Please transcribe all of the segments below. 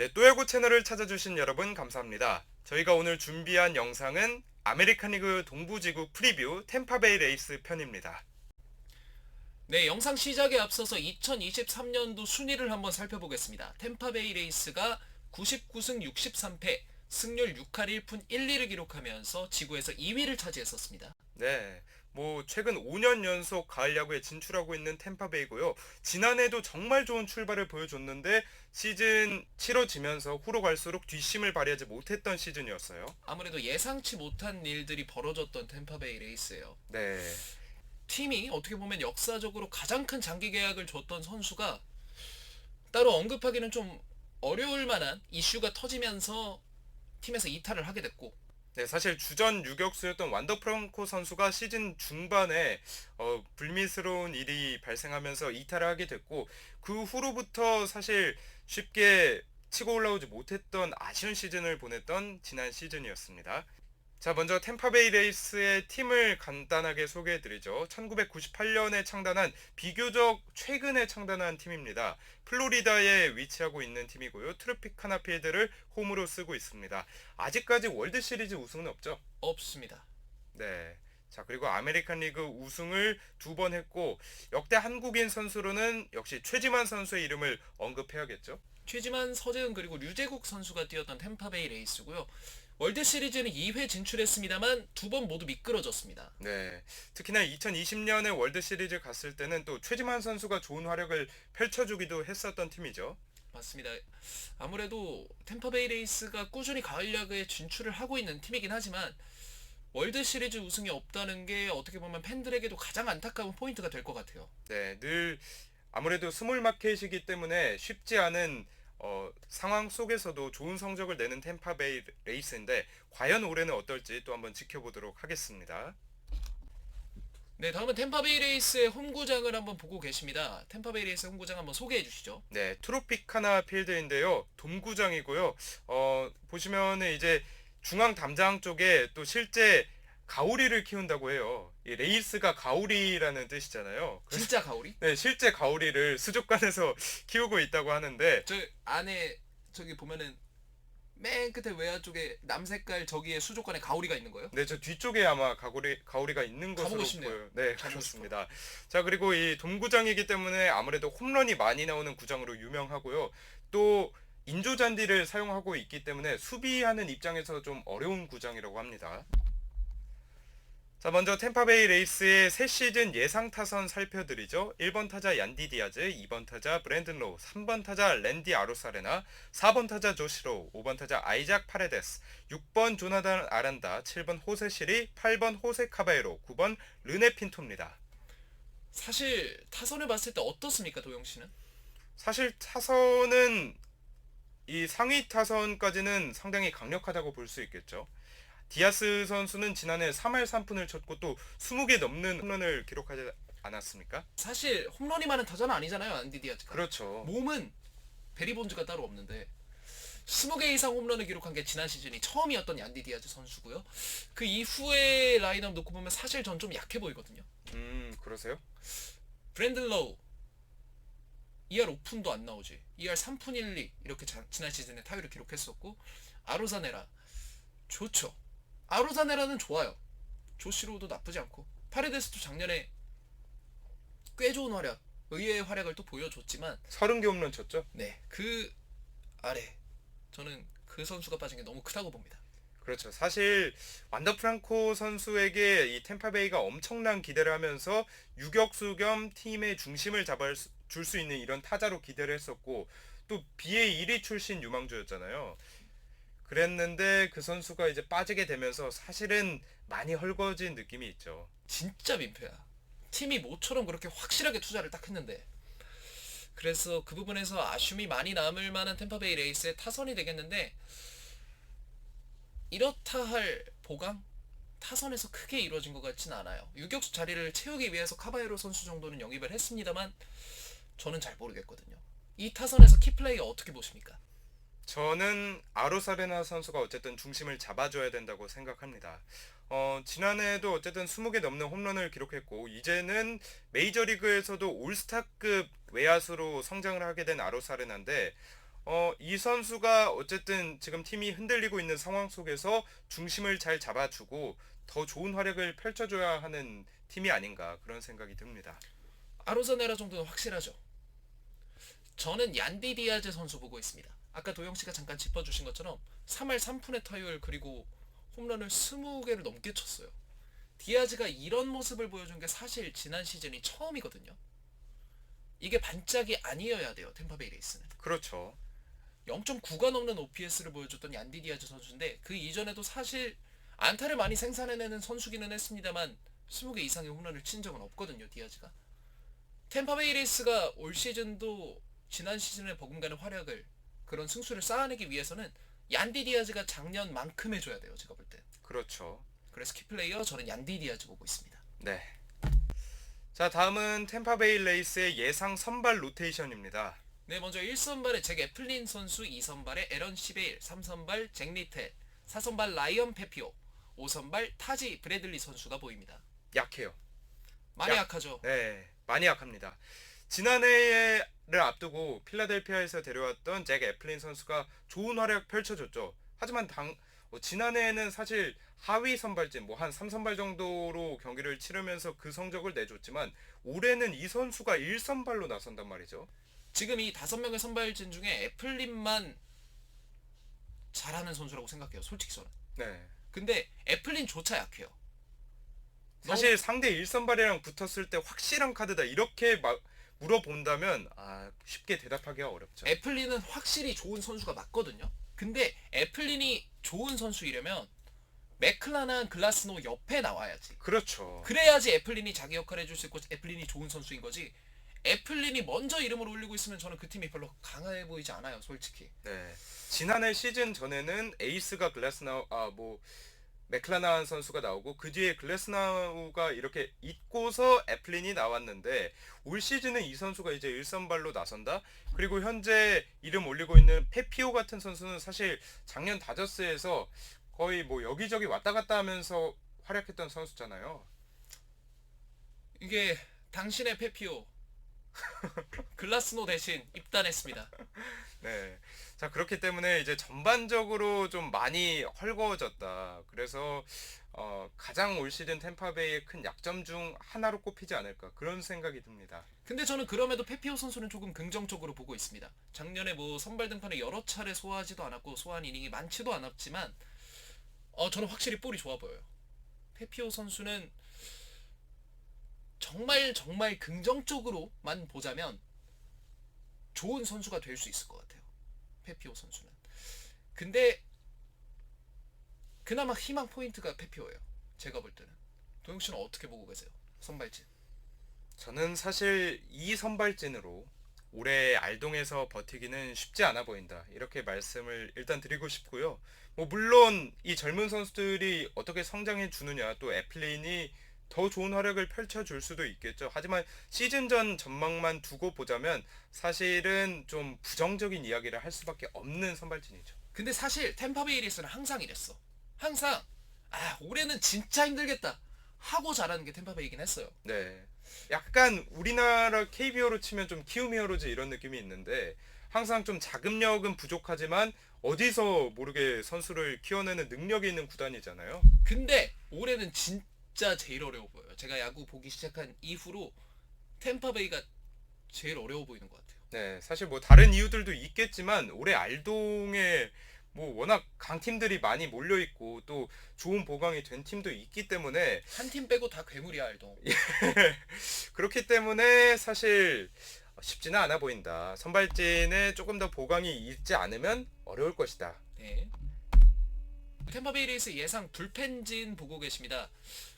네, 또야구 채널을 찾아주신 여러분 감사합니다. 저희가 오늘 준비한 영상은 아메리칸 리그 동부지구 프리뷰 템파베이 레이스 편입니다. 네, 영상 시작에 앞서서 2023년도 순위를 한번 살펴보겠습니다. 템파베이 레이스가 99승 63패, 승률 6할 1푼 1리를 기록하면서 지구에서 2위를 차지했었습니다. 네, 최근 5년 연속 가을 야구에 진출하고 있는 템파베이고요. 지난해도 정말 좋은 출발을 보여줬는데 시즌 치러지면서 후로 갈수록 뒷심을 발휘하지 못했던 시즌이었어요. 아무래도 예상치 못한 일들이 벌어졌던 템파베이 레이스예요. 네, 팀이 어떻게 보면 역사적으로 가장 큰 장기 계약을 줬던 선수가 따로 언급하기는 좀 어려울 만한 이슈가 터지면서 팀에서 이탈을 하게 됐고, 네, 사실 주전 유격수였던 완더 프랑코 선수가 시즌 중반에 불미스러운 일이 발생하면서 이탈을 하게 됐고 그 후로부터 사실 쉽게 치고 올라오지 못했던 아쉬운 시즌을 보냈던 지난 시즌이었습니다. 자, 먼저 템파베이 레이스의 팀을 간단하게 소개해드리죠. 1998년에 창단한 비교적 최근에 창단한 팀입니다. 플로리다에 위치하고 있는 팀이고요. 트로피카나 필드를 홈으로 쓰고 있습니다. 아직까지 월드 시리즈 우승은 없죠? 없습니다. 네. 자, 그리고 아메리칸 리그 우승을 2번 했고 역대 한국인 선수로는 역시 최지만 선수의 이름을 언급해야겠죠. 최지만, 서재은 그리고 류제국 선수가 뛰었던 템파베이 레이스고요. 월드 시리즈는 2회 진출했습니다만 두 번 모두 미끄러졌습니다. 네. 특히나 2020년에 월드 시리즈 갔을 때는 또 최지만 선수가 좋은 활약을 펼쳐주기도 했었던 팀이죠. 맞습니다. 아무래도 템파베이 레이스가 꾸준히 가을 야구에 진출을 하고 있는 팀이긴 하지만 월드 시리즈 우승이 없다는 게 어떻게 보면 팬들에게도 가장 안타까운 포인트가 될 것 같아요. 네. 늘 아무래도 스몰 마켓이기 때문에 쉽지 않은 상황 속에서도 좋은 성적을 내는 템파베이 레이스인데 과연 올해는 어떨지 또 한번 지켜보도록 하겠습니다. 네, 다음은 템파베이 레이스의 홈구장을 한번 보고 계십니다. 템파베이 레이스 홈구장 한번 소개해 주시죠. 네, 트로피카나 필드인데요. 돔구장이고요. 보시면은 이제 중앙 담장 쪽에 또 실제 가오리를 키운다고 해요. 이 레이스가 가오리라는 뜻이잖아요. 그래서 진짜 가오리? 네, 실제 가오리를 수족관에서 키우고 있다고 하는데 저 안에 저기 보면은 맨 끝에 외야 쪽에 남색깔 저기에 수족관에 가오리가 있는 거예요? 네, 저 뒤쪽에 아마 가오리가 있는 가보고 것으로 싶네요. 보여요. 네, 가보고 싶어. 그렇습니다. 자, 그리고 이 돔구장이기 때문에 아무래도 홈런이 많이 나오는 구장으로 유명하고요. 또 인조 잔디를 사용하고 있기 때문에 수비하는 입장에서 좀 어려운 구장이라고 합니다. 자, 먼저 템파베이 레이스의 새 시즌 예상 타선 살펴드리죠. 1번 타자 얀디 디아즈, 2번 타자 브랜든 로우, 3번 타자 랜디 아로사레나, 4번 타자 조시로, 5번 타자 아이작 파레데스, 6번 조나단 아란다, 7번 호세 시리, 8번 호세 카바에로, 9번 르네 핀토입니다. 사실 타선을 봤을 때 어떻습니까, 도영 씨는? 사실 타선은 이 상위 타선까지는 상당히 강력하다고 볼 수 있겠죠. 디아스 선수는 지난해 3할 3푼을 쳤고 또 20개 넘는 홈런을 기록하지 않았습니까? 사실 홈런이 많은 타자는 아니잖아요, 안디 디아즈가. 그렇죠. 몸은 베리 본즈가 따로 없는데 20개 이상 홈런을 기록한 게 지난 시즌이 처음이었던 얀디 디아즈 선수고요. 그 이후에 라인업 놓고 보면 사실 전 좀 약해 보이거든요. 그러세요? 브랜든 로우 2할 5푼도 안 나오지. 2할 3푼 1리 이렇게 지난 시즌에 타율을 기록했었고, 아로자네라 좋죠. 아로자네라는 좋아요. 조시로도 나쁘지 않고, 파레데스도 작년에 꽤 좋은 활약, 의외의 활약을 또 보여줬지만, 30개 홈런 쳤죠? 네, 그 아래 저는 그 선수가 빠진 게 너무 크다고 봅니다. 그렇죠. 사실 완더 프랑코 선수에게 이 템파베이가 엄청난 기대를 하면서 유격수 겸 팀의 중심을 잡아줄 수 있는 이런 타자로 기대를 했었고 또 BA 1위 출신 유망주였잖아요. 그랬는데 그 선수가 이제 빠지게 되면서 사실은 많이 헐거워진 느낌이 있죠. 진짜 민폐야. 팀이 모처럼 그렇게 확실하게 투자를 딱 했는데, 그래서 그 부분에서 아쉬움이 많이 남을 만한 템파베이 레이스의 타선이 되겠는데, 이렇다 할 보강 타선에서 크게 이루어진 것 같진 않아요. 유격수 자리를 채우기 위해서 카바에로 선수 정도는 영입을 했습니다만 저는 잘 모르겠거든요. 이 타선에서 키플레이어 어떻게 보십니까? 저는 아로사레나 선수가 어쨌든 중심을 잡아줘야 된다고 생각합니다. 지난해에도 어쨌든 20개 넘는 홈런을 기록했고 이제는 메이저리그에서도 올스타급 외야수로 성장을 하게 된 아로사레나인데 이 선수가 어쨌든 지금 팀이 흔들리고 있는 상황 속에서 중심을 잘 잡아주고 더 좋은 활약을 펼쳐줘야 하는 팀이 아닌가 그런 생각이 듭니다. 아로자네라 정도는 확실하죠. 저는 얀디 디아즈 선수 보고 있습니다. 아까 도영 씨가 잠깐 짚어주신 것처럼 3할 3푼의 타율 그리고 홈런을 20개를 넘게 쳤어요. 디아즈가 이런 모습을 보여준 게 사실 지난 시즌이 처음이거든요. 이게 반짝이 아니어야 돼요. 템파베이 레이스는. 그렇죠. 0.9가 넘는 OPS를 보여줬던 얀디 디아즈 선수인데 그 이전에도 사실 안타를 많이 생산해내는 선수기는 했습니다만 20개 이상의 홈런을 친 적은 없거든요. 디아즈가. 템파베이 레이스가 올 시즌도 지난 시즌에 버금가는 활약을 그런 승수를 쌓아내기 위해서는 얀디 디아즈가 작년만큼 해줘야 돼요. 제가 볼 때. 그렇죠. 그래서 키플레이어 저는 얀디 디아즈 보고 있습니다. 네. 자, 다음은 템파베이 레이스의 예상 선발 로테이션입니다. 네, 먼저 1선발에 잭 애플린 선수, 2선발에 에런 시베일, 3선발 잭 리텔, 4선발 라이언 페피오, 5선발 타지 브래들리 선수가 보입니다. 약해요. 많이 약- 약하죠. 네, 많이 약합니다. 지난해를 앞두고 필라델피아에서 데려왔던 잭 애플린 선수가 좋은 활약 펼쳐줬죠. 하지만 지난해에는 사실 하위 선발진 뭐 한 3선발 정도로 경기를 치르면서 그 성적을 내줬지만 올해는 이 선수가 1선발로 나선단 말이죠. 지금 이 5명의 선발진 중에 애플린만 잘하는 선수라고 생각해요. 솔직히 저는. 네. 근데 애플린조차 약해요. 사실 상대 1선발이랑 붙었을 때 확실한 카드다 이렇게 물어본다면 쉽게 대답하기가 어렵죠. 애플린은 확실히 좋은 선수가 맞거든요. 근데 애플린이 좋은 선수이려면 맥클라난 글라스노 옆에 나와야지. 그렇죠. 그래야지 애플린이 자기 역할을 해줄 수 있고 애플린이 좋은 선수인 거지. 애플린이 먼저 이름을 올리고 있으면 저는 그 팀이 별로 강해 보이지 않아요, 솔직히. 네. 지난해 시즌 전에는 에이스가 맥클라나한 선수가 나오고 그 뒤에 글래스나우가 이렇게 있고서 애플린이 나왔는데 올 시즌은 이 선수가 이제 1선발로 나선다. 그리고 현재 이름 올리고 있는 페피오 같은 선수는 사실 작년 다저스에서 거의 뭐 여기저기 왔다 갔다 하면서 활약했던 선수잖아요. 이게 당신의 페피오 글라스노 대신 입단했습니다. 네. 자, 그렇기 때문에 이제 전반적으로 좀 많이 헐거워졌다. 그래서 가장 올 시즌 템파베이의 큰 약점 중 하나로 꼽히지 않을까 그런 생각이 듭니다. 근데 저는 그럼에도 페피오 선수는 조금 긍정적으로 보고 있습니다. 작년에 뭐 선발 등판에 여러 차례 소화하지도 않았고 소화한 이닝이 많지도 않았지만 저는 확실히 볼이 좋아 보여요. 페피오 선수는 정말 정말 긍정적으로만 보자면 좋은 선수가 될 수 있을 것 같아요. 페피오 선수는. 근데 그나마 희망 포인트가 페피오예요. 제가 볼 때는. 도영 씨는 어떻게 보고 계세요? 선발진. 저는 사실 이 선발진으로 올해 알동에서 버티기는 쉽지 않아 보인다. 이렇게 말씀을 일단 드리고 싶고요. 뭐 물론 이 젊은 선수들이 어떻게 성장해 주느냐 또 애플린이 더 좋은 활약을 펼쳐줄 수도 있겠죠. 하지만 시즌 전 전망만 두고 보자면 사실은 좀 부정적인 이야기를 할 수밖에 없는 선발진이죠. 근데 사실 템파베이 레이스는 항상 이랬어. 항상 올해는 진짜 힘들겠다 하고 잘하는 게 템파베이긴 했어요. 네. 약간 우리나라 KBO로 치면 좀 키움 히어로즈 이런 느낌이 있는데 항상 좀 자금력은 부족하지만 어디서 모르게 선수를 키워내는 능력이 있는 구단이잖아요. 근데 올해는 진짜 제일 어려워 보여요. 제가 야구 보기 시작한 이후로 템파베이가 제일 어려워 보이는 것 같아요. 네, 사실 뭐 다른 이유들도 있겠지만 올해 알동에 뭐 워낙 강팀들이 많이 몰려 있고 또 좋은 보강이 된 팀도 있기 때문에 한 팀 빼고 다 괴물이야 알동. 그렇기 때문에 사실 쉽지는 않아 보인다. 선발진에 조금 더 보강이 있지 않으면 어려울 것이다. 네. 템파베이 레이스 예상 불펜진 보고 계십니다.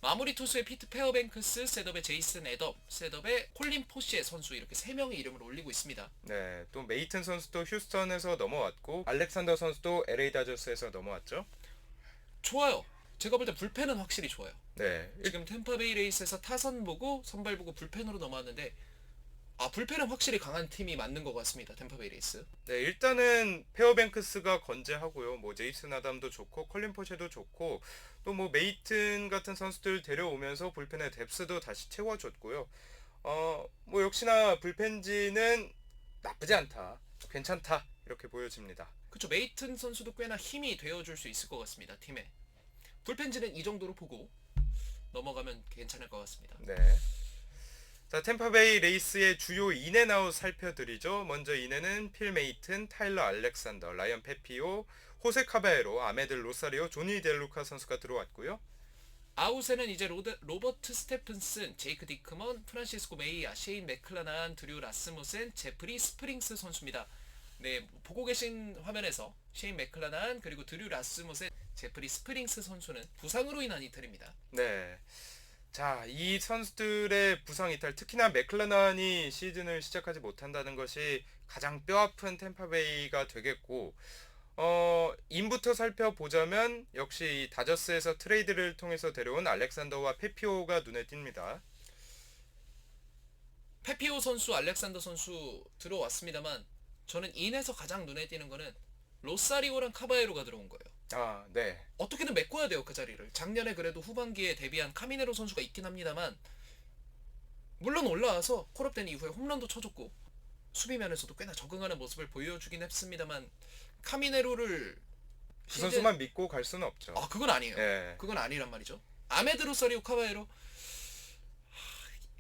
마무리 투수의 피트 페어뱅크스, 셋업의 제이슨 애덤, 셋업의 콜린 포시의 선수 이렇게 3명의 이름을 올리고 있습니다. 네, 또 메이튼 선수도 휴스턴에서 넘어왔고 알렉산더 선수도 LA 다저스에서 넘어왔죠. 좋아요. 제가 볼 때 불펜은 확실히 좋아요. 네, 지금 템파베이 레이스에서 타선 보고 선발 보고 불펜으로 넘어왔는데 불펜은 확실히 강한 팀이 맞는 것 같습니다. 템파베이 레이스. 네, 일단은 페어뱅크스가 건재하고요. 뭐 제이슨 아담도 좋고 컬린 포셰도 좋고 또 뭐 메이튼 같은 선수들 데려오면서 불펜의 뎁스도 다시 채워줬고요. 뭐 역시나 불펜진은 나쁘지 않다. 괜찮다. 이렇게 보여집니다. 그쵸. 메이튼 선수도 꽤나 힘이 되어줄 수 있을 것 같습니다. 팀에. 불펜진은 이 정도로 보고 넘어가면 괜찮을 것 같습니다. 네. 자, 템파베이 레이스의 주요 인앤아웃 살펴드리죠. 먼저 인앤은 필 메이튼, 타일러 알렉산더, 라이언 페피오, 호세 카바에로, 아메드 로사리오, 조니 델루카 선수가 들어왔고요. 아웃에는 이제 로버트 스테픈슨, 제이크 디크먼, 프란시스코 메이야, 셰인 맥클라난, 드류 라스무센, 제프리 스프링스 선수입니다. 네, 보고 계신 화면에서 셰인 맥클라난 그리고 드류 라스무센, 제프리 스프링스 선수는 부상으로 인한 이탈입니다. 네. 자, 이 선수들의 부상 이탈, 특히나 맥클라난이 시즌을 시작하지 못한다는 것이 가장 뼈아픈 템파베이가 되겠고, 인부터 살펴보자면 역시 이 다저스에서 트레이드를 통해서 데려온 알렉산더와 페피오가 눈에 띕니다. 페피오 선수, 알렉산더 선수 들어왔습니다만 저는 인에서 가장 눈에 띄는 거는 로사리오랑 카바에로가 들어온 거예요. 아, 네. 어떻게든 메꿔야 돼요, 그 자리를. 작년에 그래도 후반기에 데뷔한 카미네로 선수가 있긴 합니다만 물론 올라와서 콜업된 이후에 홈런도 쳐줬고 수비면에서도 꽤나 적응하는 모습을 보여주긴 했습니다만 카미네로를 그 선수만 믿고 갈 수는 없죠. 그건 아니에요. 예. 그건 아니란 말이죠. 아메드 로사리오 카바에로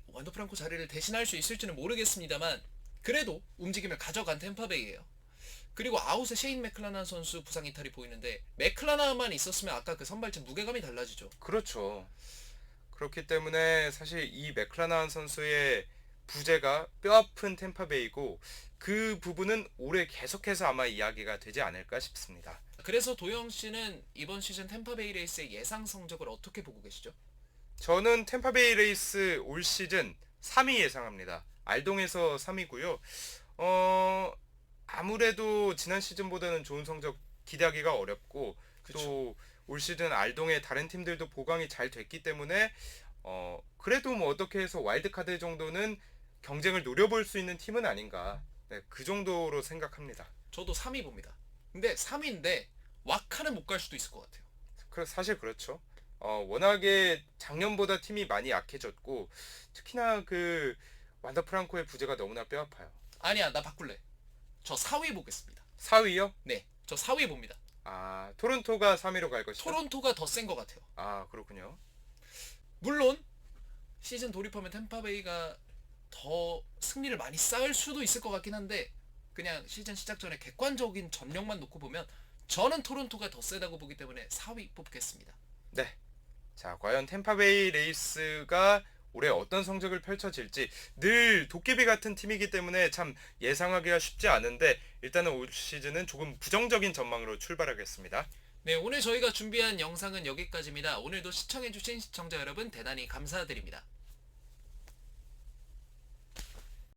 완더 프랑코 자리를 대신할 수 있을지는 모르겠습니다만 그래도 움직임을 가져간 템파베이예요. 그리고 아웃에 셰인 맥클라난 선수 부상 이탈이 보이는데 맥클라난만 있었으면 아까 그 선발진 무게감이 달라지죠. 그렇죠. 그렇기 때문에 사실 이 맥클라난 선수의 부재가 뼈아픈 템파베이고 그 부분은 올해 계속해서 아마 이야기가 되지 않을까 싶습니다. 그래서 도영 씨는 이번 시즌 템파베이 레이스의 예상 성적을 어떻게 보고 계시죠? 저는 템파베이 레이스 올 시즌 3위 예상합니다. 알동에서 3위고요. 아무래도 지난 시즌보다는 좋은 성적 기대하기가 어렵고 그쵸. 또 올 시즌 알동의 다른 팀들도 보강이 잘 됐기 때문에 그래도 뭐 어떻게 해서 와일드카드 정도는 경쟁을 노려볼 수 있는 팀은 아닌가. 네, 그 정도로 생각합니다. 저도 3위 봅니다. 근데 3위인데 와카는 못 갈 수도 있을 것 같아요. 사실 그렇죠. 워낙에 작년보다 팀이 많이 약해졌고 특히나 그 완더 프랑코의 부재가 너무나 뼈아파요. 아니야, 나 바꿀래. 저 4위 보겠습니다. 4위요? 네, 저 4위 봅니다. 아, 토론토가 3위로 갈 것이다. 토론토가 더 센 것 같아요. 아, 그렇군요. 물론 시즌 돌입하면 템파베이가 더 승리를 많이 쌓을 수도 있을 것 같긴 한데 그냥 시즌 시작 전에 객관적인 전력만 놓고 보면 저는 토론토가 더 세다고 보기 때문에 4위 뽑겠습니다. 네. 자, 과연 템파베이 레이스가 올해 어떤 성적을 펼쳐질지 늘 도깨비 같은 팀이기 때문에 참 예상하기가 쉽지 않은데 일단은 올 시즌은 조금 부정적인 전망으로 출발하겠습니다. 네, 오늘 저희가 준비한 영상은 여기까지입니다. 오늘도 시청해주신 시청자 여러분 대단히 감사드립니다.